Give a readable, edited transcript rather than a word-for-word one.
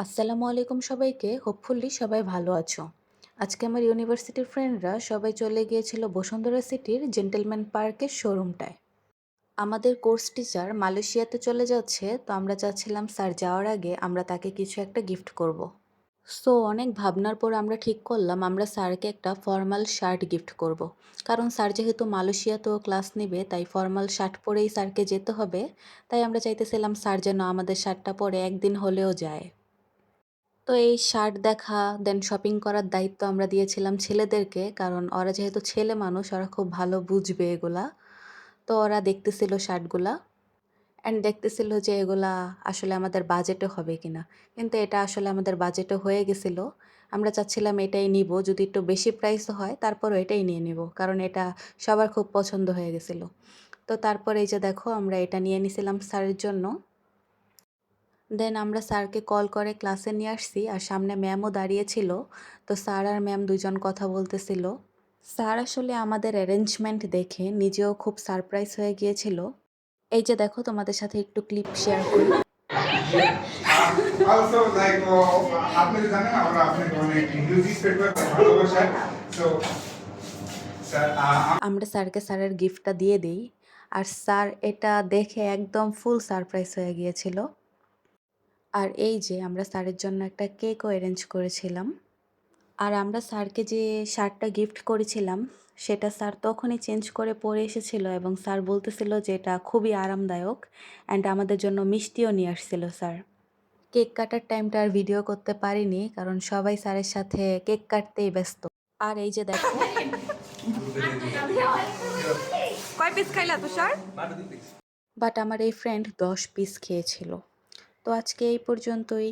আসসালামু আলাইকুম সবাইকে। হোপফুলি সবাই ভালো আছো। আজকে আমার ইউনিভার্সিটির ফ্রেন্ডরা সবাই চলে গিয়েছিল বসুন্ধরা সিটির জেন্টলম্যান পার্কের শোরুমটায়। আমাদের কোর্স টিচার মালয়েশিয়াতে চলে যাচ্ছে, তো আমরা চাচ্ছিলাম স্যার যাওয়ার আগে আমরা তাকে কিছু একটা গিফট করব। সো অনেক ভাবনার পর আমরা ঠিক করলাম আমরা স্যারকে একটা ফর্মাল শার্ট গিফট করব। কারণ স্যার যেহেতু মালয়েশিয়াতেও ক্লাস নেবে তাই ফর্মাল শার্ট পরেই স্যারকে যেতে হবে। তাই আমরা চাইতেছিলাম স্যার যেন আমাদের শার্টটা পরে একদিন হলেও যায়। তো এই শার্ট দেখা, দেন শপিং করার দায়িত্ব আমরা দিয়েছিলাম ছেলেদেরকে। কারণ ওরা যেহেতু ছেলে মানুষ, ওরা খুব ভালো বুঝবে এগুলা। তো ওরা দেখতেছিল শার্টগুলা অ্যান্ড দেখতেছিল যে এগুলা আসলে আমাদের বাজেটে হবে কিনা। কিন্তু এটা আসলে আমাদের বাজেটে হয়ে গেছিল। আমরা চাচ্ছিলাম এটাই নিবো, যদি একটু বেশি প্রাইসও হয় তারপরও এটাই নিয়ে নিবো। কারণ এটা সবার খুব পছন্দ হয়ে গেছিল। তো তারপরে এই যে দেখো আমরা এটা নিয়ে নিছিলাম স্যারের জন্য। দেন আমরা স্যারকে কল করে ক্লাসে নিয়ে আসছি আর সামনে ম্যামও দাঁড়িয়েছিল। তো স্যার আর ম্যাম দুজন কথা বলতেছিল। স্যার আসলে আমাদের অ্যারেঞ্জমেন্ট দেখে নিজেও খুব সারপ্রাইজ হয়ে গিয়েছিল। এই যে দেখো তোমাদের সাথে একটু ক্লিপ শেয়ার করি। Also, like, আপনি তো জানেন আমরা আপনাকে অনেক হিউজ পেপার ভালোবাসা সো স্যার আমরা স্যারকে স্যারের গিফটটা দিয়ে দেই। আর স্যার এটা দেখে একদম ফুল সারপ্রাইজ হয়ে গিয়েছিল। আর এই যে আমরা স্যারের জন্য একটা কেকও অ্যারেঞ্জ করেছিলাম। আর আমরা স্যারকে যে শার্টটা গিফট করেছিলাম, সেটা স্যার তখনই চেঞ্জ করে পরে এসেছিল এবং স্যার বলতেছিল যে এটা খুবই আরামদায়ক অ্যান্ড আমাদের জন্য মিষ্টিও নিয়ে আসছিল স্যার। কেক কাটার টাইমটা আর ভিডিও করতে পারিনি কারণ সবাই স্যারের সাথে কেক কাটতেই ব্যস্ত। আর এই যে দেখো, কয় পিস খাইলা তুষার? বাট আমার এই ফ্রেন্ড 10 পিস খেয়েছিল। তো আজকে এই পর্যন্তই।